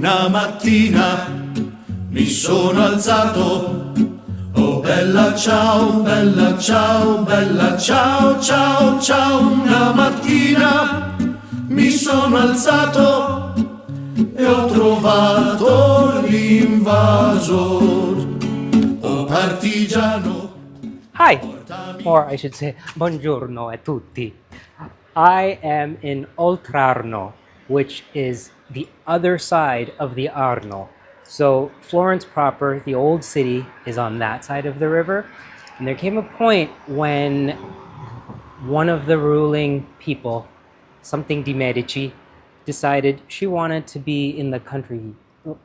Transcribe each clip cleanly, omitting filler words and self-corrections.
Una mattina mi sono alzato, oh bella ciao, bella ciao, bella ciao, ciao, ciao. Una mattina mi sono alzato e ho trovato l'invasor, oh partigiano. Hi, or I should say, buongiorno a tutti. I am in Oltrarno, which is the other side of the Arno. So Florence proper, the old city, is on that side of the river. And there came a point when one of the ruling people, something de' Medici, decided she wanted to be in the country.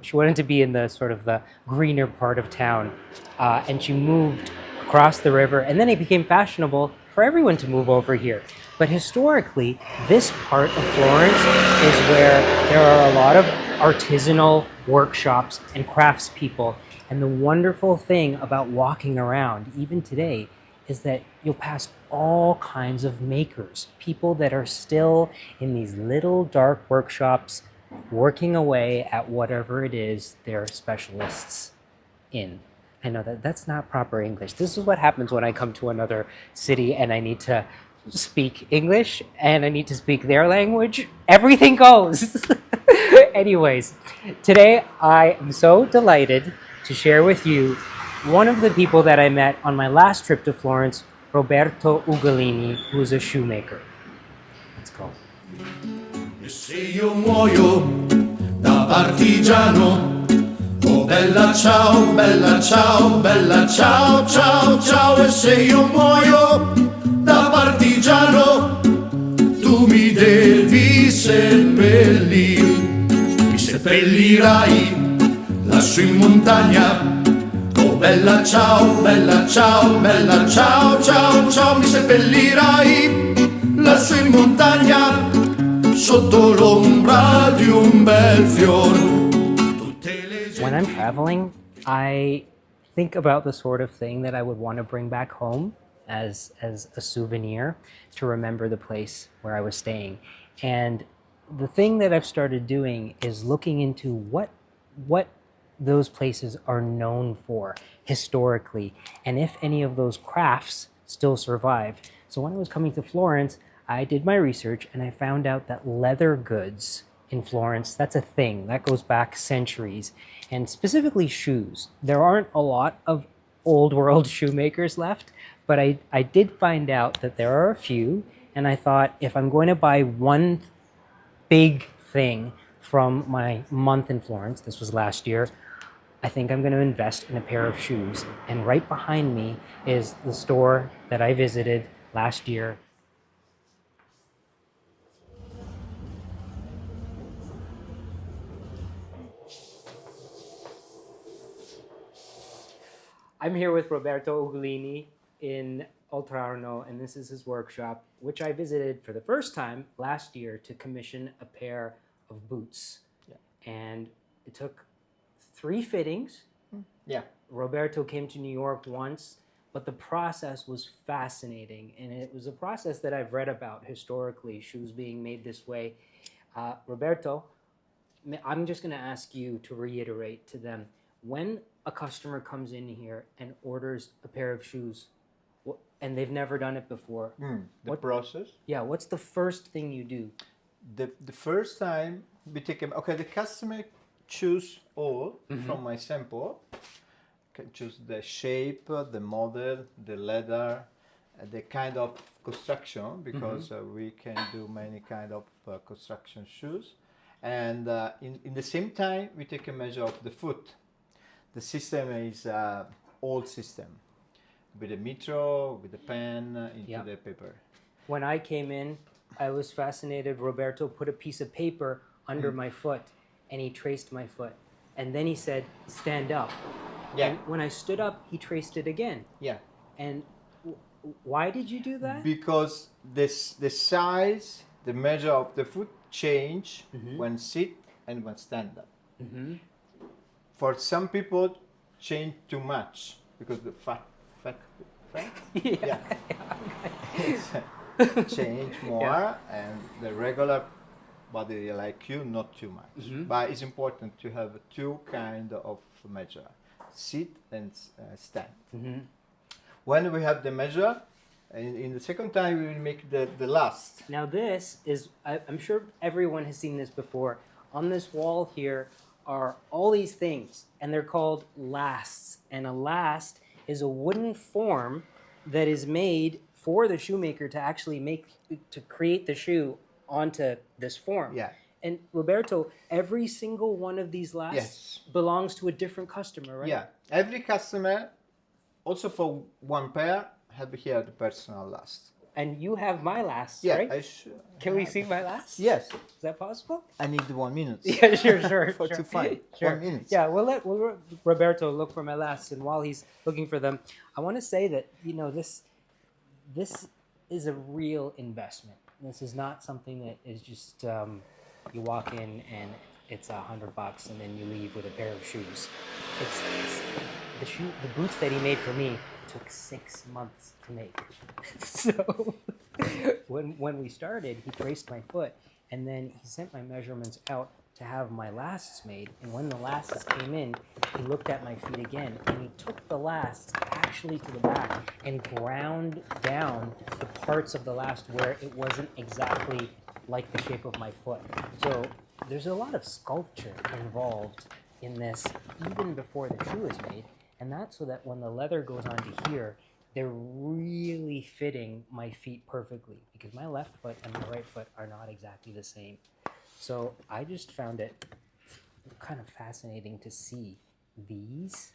She wanted to be in the sort of the greener part of town. And she moved across the river, and then it became fashionable for everyone to move over here. But historically, this part of Florence is where there are a lot of artisanal workshops and craftspeople. And the wonderful thing about walking around, even today, is that you'll pass all kinds of makers, people that are still in these little dark workshops, working away at whatever it is they're specialists in. I know that that's not proper English. This is what happens when I come to another city and I need to speak English and I need to speak their language. Everything goes. Anyways, today I am so delighted to share with you one of the people that I met on my last trip to Florence, Roberto Ugolini, who's a shoemaker. Let's go. E se io muoio da partigiano, oh bella ciao, bella ciao, bella ciao, ciao, ciao. E se io muoio da partigiano, tu mi devi seppellire, mi seppellirai lassù in montagna. Oh bella ciao, bella ciao, bella ciao, ciao, ciao. Mi seppellirai lassù in montagna, sotto l'ombra di un bel fiore. When I'm traveling, I think about the sort of thing that I would want to bring back home as a souvenir to remember the place where I was staying. And the thing that I've started doing is looking into what those places are known for historically, and if any of those crafts still survive. So when I was coming to Florence, I did my research and I found out that leather goods in Florence, that's a thing that goes back centuries, and specifically shoes. There aren't a lot of old world shoemakers left, but I did find out that there are a few, and I thought if I'm going to buy one big thing from my month in Florence, this was last year, I think I'm going to invest in a pair of shoes. And right behind me is the store that I visited last year. I'm here with Roberto Ugolini in Oltrarno, and this is his workshop, which I visited for the first time last year to commission a pair of boots. Yeah. And it took 3 fittings. Yeah. Roberto came to New York once, but the process was fascinating, and it was a process that I've read about historically, shoes being made this way. Roberto, I'm just going to ask you to reiterate to them, when a customer comes in here and orders a pair of shoes, and they've never done it before, what process? Yeah, what's the first thing you do? The first time we take the customer choose all from my sample. Can choose the shape, the model, the leather, the kind of construction, because we can do many kind of construction shoes. And in the same time, we take a measure of the foot. The system is old system, with a metro, with a pen into the paper. When I came in, I was fascinated. Roberto put a piece of paper under my foot, and he traced my foot. And then he said, stand up. Yeah. And when I stood up, he traced it again. Yeah. And why did you do that? Because the size, the measure of the foot change when sit and when stand up. For some people, change too much because the fat. Yeah. Change more, and the regular body like you, not too much. But it's important to have two kind of measure, sit and stand. When we have the measure, in the second time we will make the last. Now this is, I'm sure everyone has seen this before. On this wall here are all these things, and they're called lasts. And a last is a wooden form that is made for the shoemaker to actually create the shoe onto this form. Yeah. And Roberto, every single one of these lasts Yes. belongs to a different customer, right? Yeah, every customer, also for one pair, have here the personal last. And you have my lasts, Yeah, right? I should. Can we see my lasts? Yes, Is that possible? I need 1 minute. Yeah, sure. To find Sure. 1 minute. Yeah, we'll Roberto look for my lasts, and while he's looking for them, I want to say that this is a real investment. This is not something that is just you walk in and it's $100 and then you leave with a pair of shoes. It's the boots that he made for me took 6 months to make. So when we started, he traced my foot, and then he sent my measurements out to have my lasts made. And when the lasts came in, he looked at my feet again, and he took the lasts actually to the back and ground down the parts of the last where it wasn't exactly like the shape of my foot. So there's a lot of sculpture involved in this even before the shoe is made. And that's so that when the leather goes onto here, they're really fitting my feet perfectly, because my left foot and my right foot are not exactly the same. So I just found it kind of fascinating to see these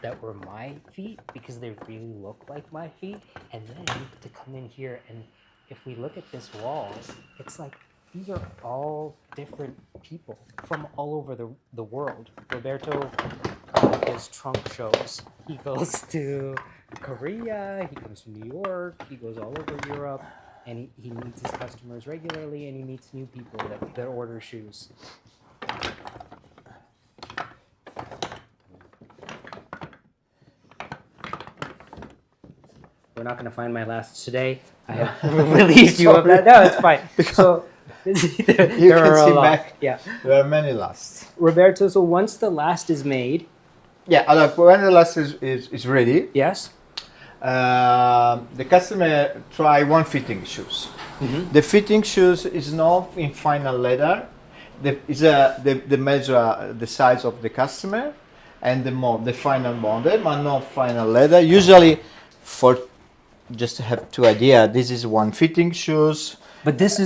that were my feet, because they really look like my feet, and then to come in here, and if we look at this wall, it's like these are all different people from all over the world. Roberto does trunk shows. He goes to Korea, he comes to New York, he goes all over Europe, and he meets his customers regularly, and he meets new people that order shoes. We're not going to find my lasts today. I have released you of that. No, it's fine. So You there can are a see lot. back. Yeah. There are many lasts. Roberto, so once the last is made, Yeah, look, when the last is ready, yes? the customer try one fitting shoes. The fitting shoes is not in final leather. The measure the size of the customer and the final model, but not final leather. Usually, for just to have 2 idea, this is one fitting shoes. But this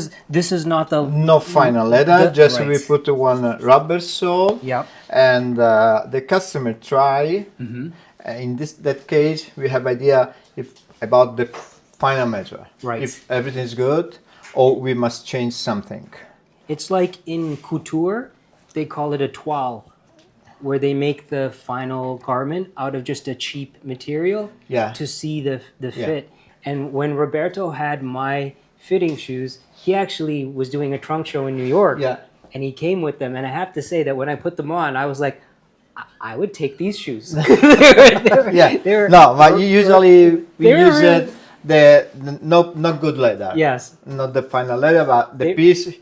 is not the No final leather. Just right. we put one rubber sole. Yep. And the customer try. In that case, we have idea about the final measure. Right. If everything is good, or we must change something. It's like in couture, they call it a toile, where they make the final garment out of just a cheap material to see the fit. And when Roberto had my fitting shoes, he actually was doing a trunk show in New York. Yeah. And he came with them. And I have to say that when I put them on, I was like, I would take these shoes. No, but usually we use the not good leather. Yes. Not the final leather, but the piece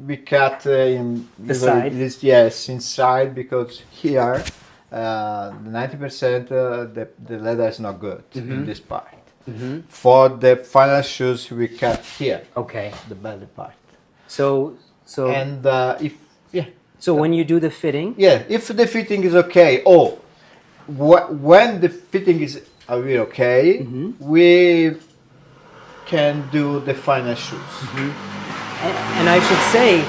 we cut in the side. Inside, because here 90% the leather is not good in this part. For the final shoes, we cut here. Okay. The belly part. So And So when you do the fitting, if the fitting is okay, or when the fitting is really okay, we can do the final shoes. and I should say,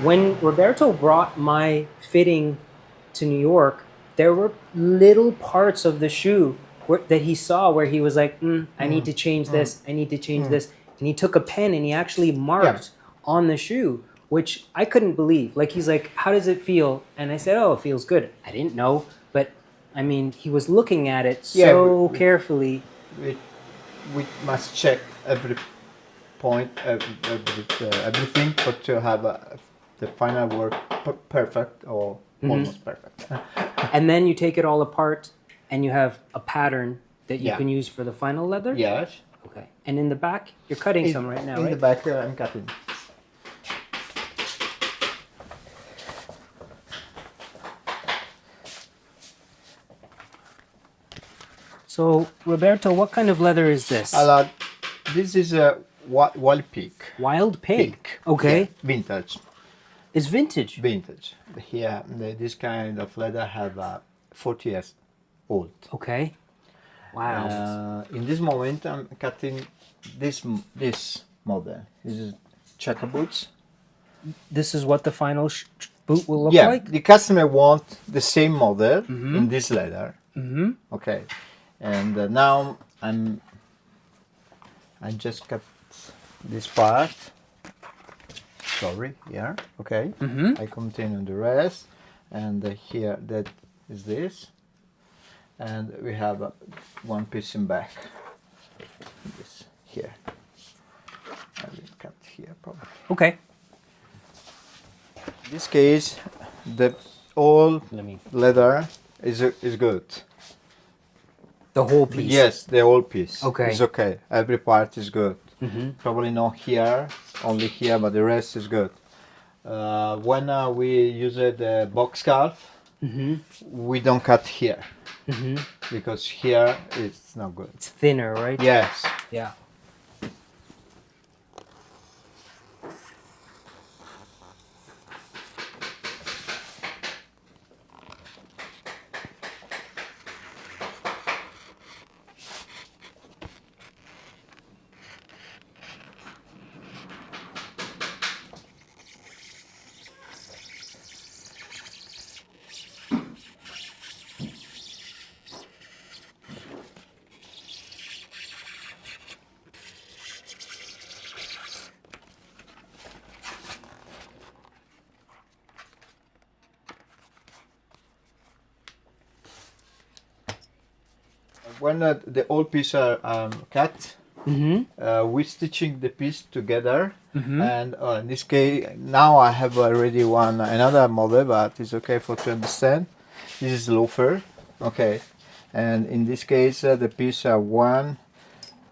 when Roberto brought my fitting to New York, there were little parts of the shoe that he saw where he was like, I need to change this, I need to change this. And he took a pen and he actually marked on the shoe, which I couldn't believe. Like, he's like, how does it feel? And I said, oh, it feels good. I didn't know, but I mean, he was looking at it so carefully. We must check every point, everything to have the final work perfect or almost perfect. And then you take it all apart and you have a pattern that you can use for the final leather? Yes. Okay. And in the back, you're cutting some right now, in right? the back, I'm cutting. So, Roberto, what kind of leather is this? This is a wild pig. Wild pig. Okay. Yeah, vintage. It's vintage. Vintage. Here, this kind of leather have 40 years old. Okay. Wow. In this moment, I'm cutting this model. This is checker boots. This is what the final boot will look Yeah, like? the customer want the same model in this leather. Okay, and now I just cut this part. Sorry, here. Okay, I continue the rest, and here that is this, and we have one piece in back. This here. I will cut here probably. Okay. In this case, the all Let me. leather is good. The whole piece. Yes, the whole piece. Okay. It's okay. Every part is good. Probably not here, only here, but the rest is good. When we use the box scarf, we don't cut here because here it's not good. It's thinner, right? Yes. Yeah. When the whole piece are cut, we stitching the piece together, and in this case, now I have already another model, but it's okay for to understand. This is loafer, okay, and in this case, the piece are 1,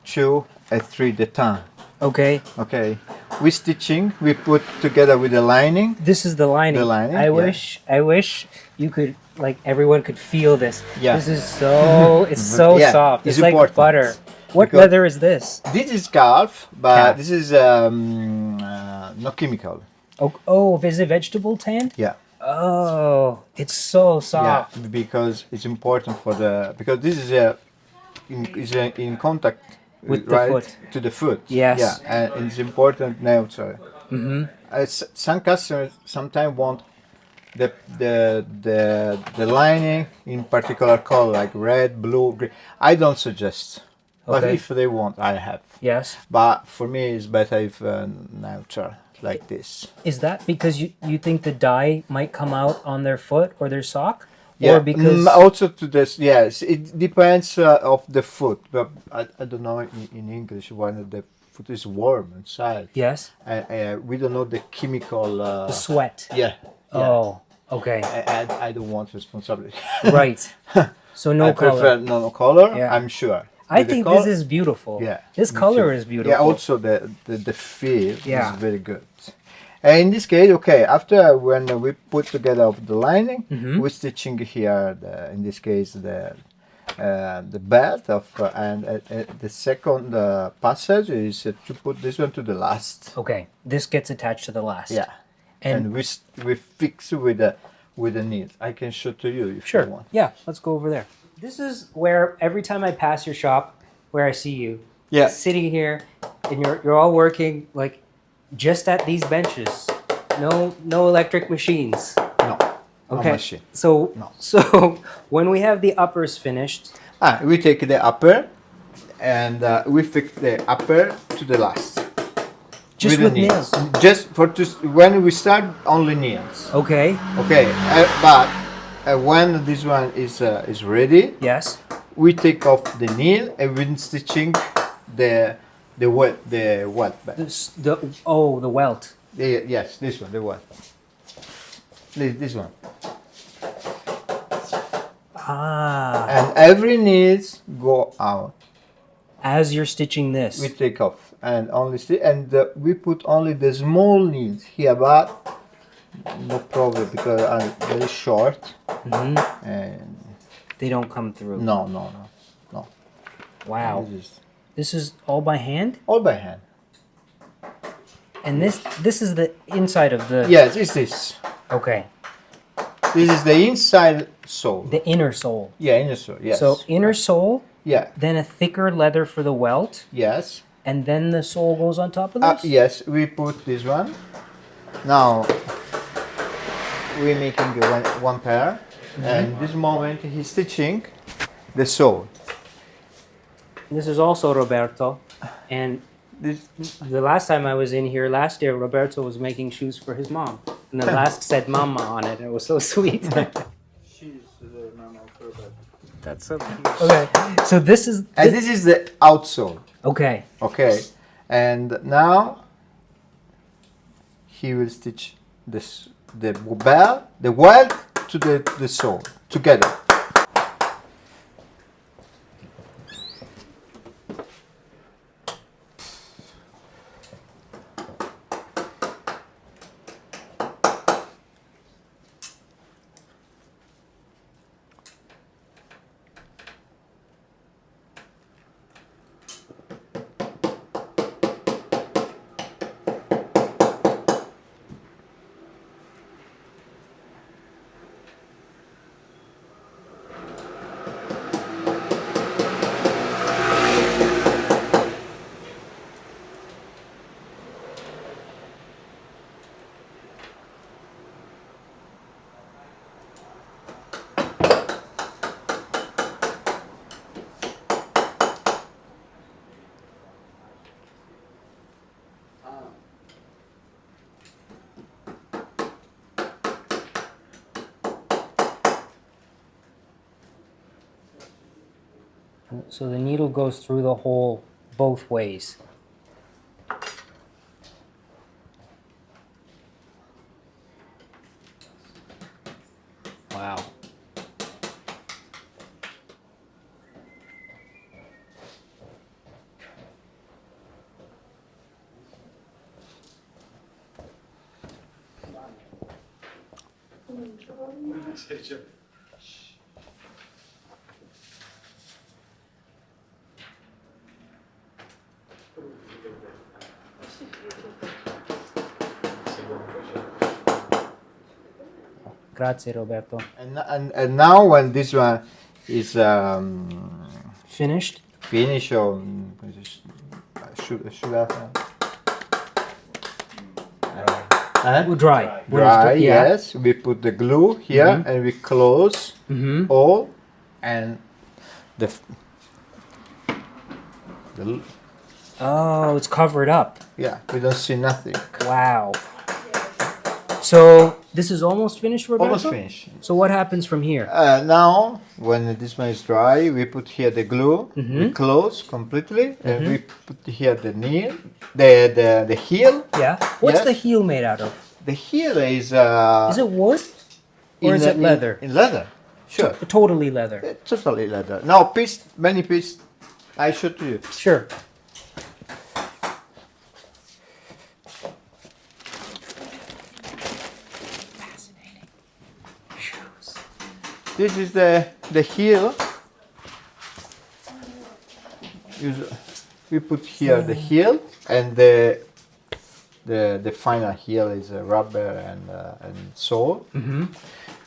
2, and 3 the time. Okay. Okay, we stitching. We put together with the lining. This is the lining. The lining, I yeah. wish you could, like, everyone could feel this. Yeah. This is so, it's so Yeah, soft. it's It's like important. butter. What Because- leather is this? This is calf, but Calf. this is not chemical. Oh, is it vegetable tanned? Yeah. Oh, it's so soft. Yeah, because it's important for because this is in contact With the right, foot. to the foot. Yes. Yeah, and it's important now. Some customers sometimes want the lining in particular color, like red, blue, green. I don't suggest, but Okay. if they want, I have. Yes. But for me, it's better if neutral like this. Is that because you think the dye might come out on their foot or their sock? Yeah, Or because also to this, yes, it depends of the foot, but I don't know in English when the foot is warm inside. yes, We don't know the chemical. the sweat. Yeah. Oh, okay. I don't want responsibility. Right. So no I prefer color. no color. Yeah. I'm sure. I With the think col- this is beautiful. Yeah. This me color too. is beautiful. Yeah. Also the feel Yeah. is very good. And in this case, okay, after when we put together the lining, we're stitching here. In this case, the belt of and the second passage is to put this one to the last. Okay. This gets attached to the last. Yeah, and we fix with the needle. I can show to you if Sure. you want. Yeah. Let's go over there. This is where every time I pass your shop, where I see you, Yeah. sitting here, and you're all working like just at these benches. No electric machines. No. No Okay. machine. So No. so when we have the uppers finished, We take the upper, and we fix the upper to the last. just the with nails. Just when we start only nails. Okay. Okay, but when this one is ready, Yes. we take off the nail and we're stitching the welt back. The welt. Yes, this one, the welt. This one. Ah. And every nails go out. As you're stitching this. We take off and only we put only the small nails here, but no problem because I'm very short and They don't come through. no. Wow. This is all by hand? All by hand. And this is the inside of the... Yes, it's this. Okay. This is the inside sole. The inner sole. Yeah, inner sole, yes. So inner sole, Yeah. then a thicker leather for the welt, Yes. and then the sole goes on top of this? Yes, we put this one. Now, we're making one pair. And this moment, he's stitching the sole. This is also Roberto. And This, the last time I was in here last year, Roberto was making shoes for his mom. And the last said mama on it. And it was so sweet. she's the mama of Roberto. That's so cute. Okay. So this is... And this is the outsole. Okay. Okay. And now, he will stitch this, the welt to the sole together. So the needle goes through the hole both ways. Wow. Grazie, Roberto. And now when this one is Finished? finished or should I Dry. dry, Yeah. yes, we put the glue here and we close all and the Oh, it's covered up. yeah, we don't see nothing. Wow. So this is almost finished, Roberto? Almost finished. So what happens from here? Now, when this one is dry, we put here the glue, we close completely, and we put here the nail, the heel. Yeah. What's Yes. the heel made out of? The heel is Is it wood or is it leather? In leather, sure, Totally leather. totally leather. Now, many piece. I show to you. Sure. This is the heel. We put here the heel and the final heel is rubber and sole.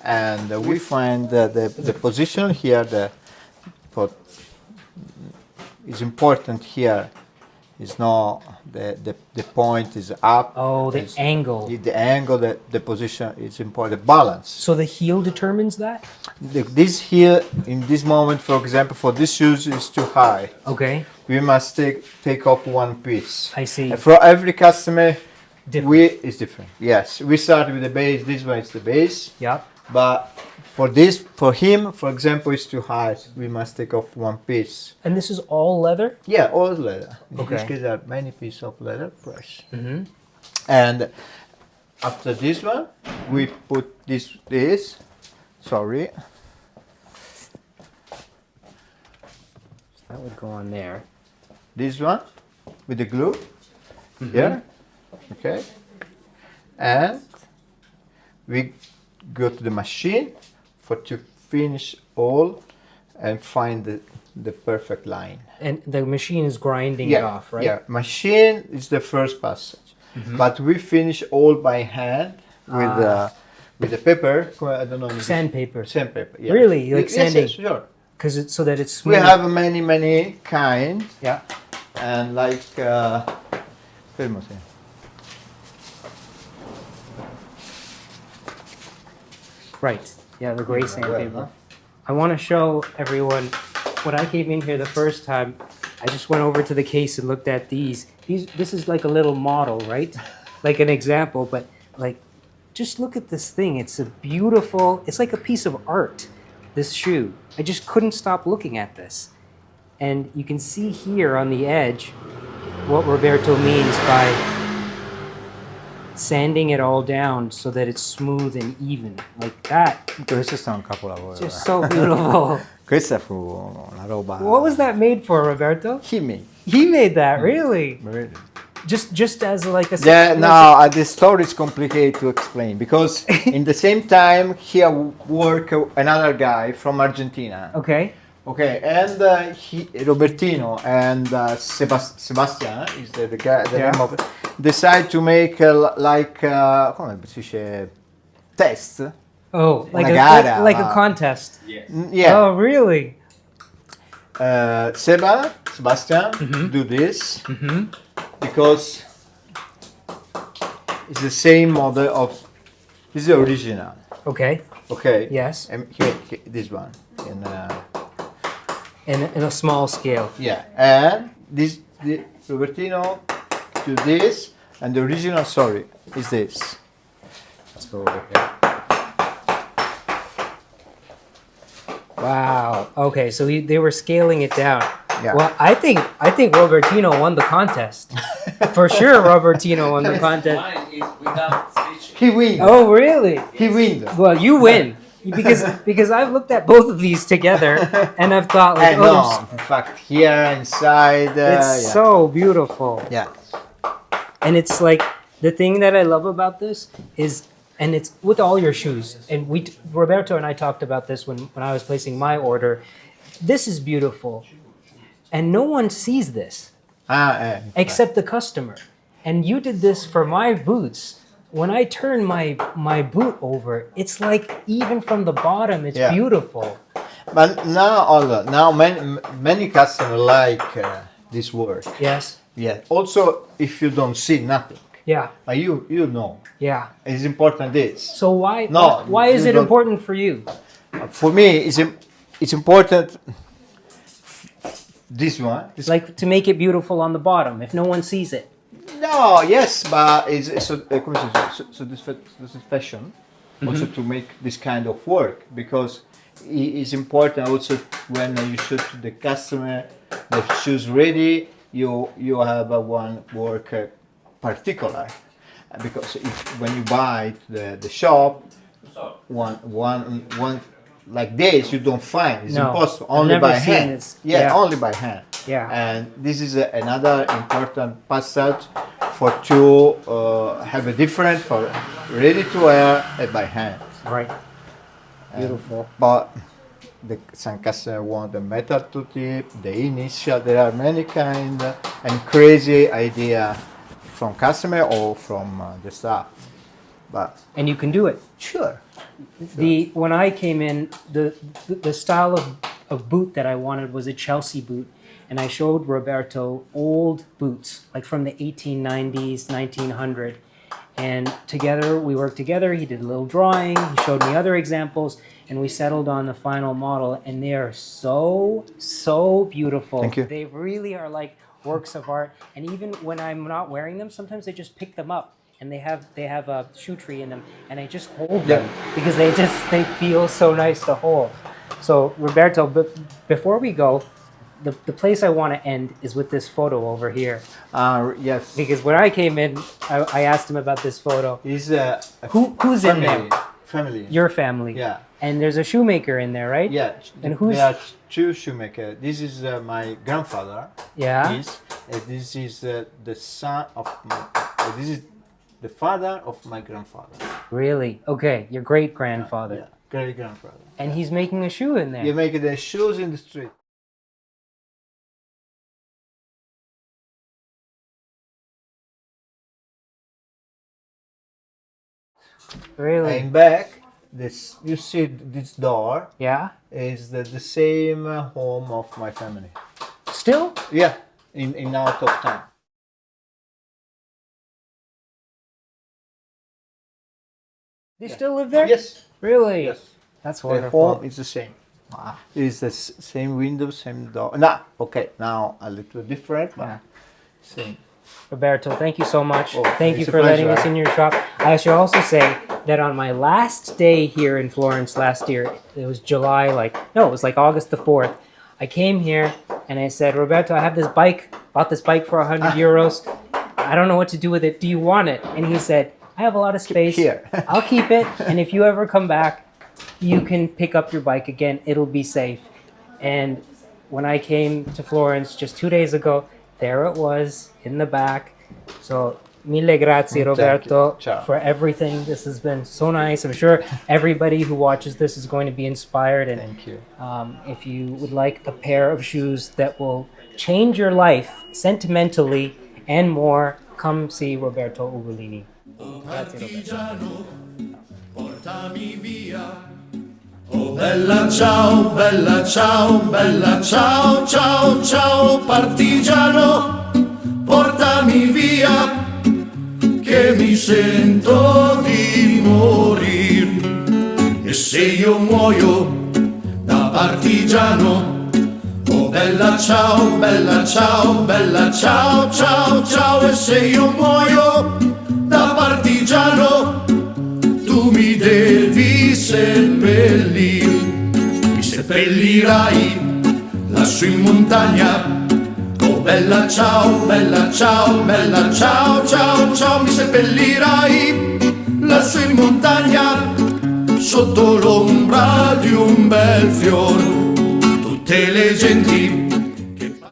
And we find the position here. Is important here. Is not the point is up. Oh, the angle. The angle, the position is important. The balance. So the heel determines that? This here in this moment, for example, for this shoes is too high. Okay. We must take off one piece. I see. And for every customer, Different. it's different. Yes, we start with the base. This one is the base. Yeah. But for him, for example, it's too high. We must take off one piece. And this is all leather? Yeah, all leather. In Okay. this case, there are many pieces of leather fresh. And after this one, we put this. Sorry. That would go on there. This one with the glue here, okay, and we go to the machine to finish all and find the perfect line. And the machine is grinding it off, right? Yeah, machine is the first passage, but we finish all by hand with the paper. I don't know. Sandpaper. Sandpaper. Yeah. Really? Like sanding? Yes, sure. Because so that it's We smooth. have many kind, Yeah. and like fermati. Right. Yeah, the gray sandpaper. Well, I want to show everyone, when I came in here the first time, I just went over to the case and looked at these. This is like a little model, right? Like an example, but like, just look at this thing. It's a beautiful, it's like a piece of art, this shoe. I just couldn't stop looking at this. And you can see here on the edge what Roberto means by sanding it all down so that it's smooth and even. Like that. Questo sta un capolavoro. Just so beautiful. Questa fu una roba. What was that made for, Roberto? He made. He made that, really? Really. Just as like a... Yeah, no, the story is complicated to explain because in the same time here work another guy from Argentina. Okay. Okay, and Robertino and Sebastian is the guy, the name of it, decide to make come si dice, test. Oh, like Una a, gara, like a contest. Yeah. Oh, really? Sebastian do this because it's the same model of this is the original. Okay. Okay. Yes. And here this one In a small scale. yeah, and the Robertino do this, and the original, sorry, is this. So Wow. Okay, so they were scaling it down. Yeah. Well, I think Robertino won the contest. For sure, Robertino won the contest. Mine is without stitching. he win. Oh, really? He win. Well, you win. Because I've looked at both of these together and I've thought like, And no, in fact, here inside, it's yeah. so beautiful. Yeah. And it's like the thing that I love about this is, and it's with all your shoes. And Roberto and I talked about this when I was placing my order. This is beautiful, and no one sees this except the customer. And you did this for my boots. When I turn my boot over, it's like even from the bottom, it's beautiful. But now many customers like this work. Yes. Yeah. Also, if you don't see nothing, Yeah. you know, Yeah. it's important. This So why No, why is you it don't- important for you? for me it's important. This one. It's like to make it beautiful on the bottom if no one sees it. No, yes, but it's so this is fashion also to make this kind of work because it's important also when you show to the customer the shoes ready, you have one work particular because when you buy the shop one like this you don't find, it's No, impossible, I've only never by seen hand. this. Yeah, Yeah. only by hand. Yeah. And this is another important passage for to have a different for ready to wear and by hand. Right. Beautiful. But some customers want the metal to tip, the initial. There are many kind and crazy idea from customer or from the staff. But And you can do it. sure. When I came in, the style of boot that I wanted was a Chelsea boot, and I showed Roberto old boots, like from the 1890s, 1900, and together we worked together. He did a little drawing. He showed me other examples, and we settled on the final model. And they are so beautiful. Thank you. They really are like works of art. And even when I'm not wearing them, sometimes I just pick them up. And they have a shoe tree in them, and I just hold them because they feel so nice to hold. So Roberto, before we go, the place I want to end is with this photo over here. Yes. Because when I came in, I asked him about this photo. Is Who's in there? Family. Your family. Yeah. And there's a shoemaker in there, right? Yeah. And who's? There are two shoemaker. This is my grandfather. Yeah. This is the son of my. This is the father of my grandfather. Really? Okay, your great grandfather. Yeah, great grandfather. And he's making a shoe in there. You make the shoes in the street. Really? And back, this you see this door Yeah. is the same home of my family. Still? Yeah, in out of town. They still live there? Yes, Really? yes. That's The wonderful. home is the same. Wow. It's the same window, same door. Nah, okay, now a little different, but Yeah. same. Roberto, thank you so much. Oh, Thank you it's a for letting pleasure. us in your shop. I should also say that on my last day here in Florence last year, it was July, it was like August the 4th. I came here and I said, Roberto, I have this bike, bought this bike for 100 euros. I don't know what to do with it. Do you want it? And he said, I have a lot of space. Here. I'll keep it. And if you ever come back, you can pick up your bike again. It'll be safe. And when I came to Florence just 2 days ago, there it was in the back. So mille grazie, Thank you. Roberto, Ciao. for everything. This has been so nice. I'm sure everybody who watches this is going to be inspired. And Thank you. if you would like a pair of shoes that will change your life sentimentally and more, come see Roberto Ugolini. Grazie, Roberto. Partigiano, portami via. Oh bella ciao, bella ciao, bella ciao, ciao, ciao, partigiano, portami via, che mi sento di morir. E se io muoio da partigiano, oh bella ciao, bella ciao, bella ciao, ciao, ciao, e se io muoio da partigiano, tu mi devi seppellire, mi seppellirai lassù in montagna. Oh bella ciao, bella ciao, bella ciao, ciao, ciao, mi seppellirai lassù in montagna, sotto l'ombra di un bel fior. Tutte le genti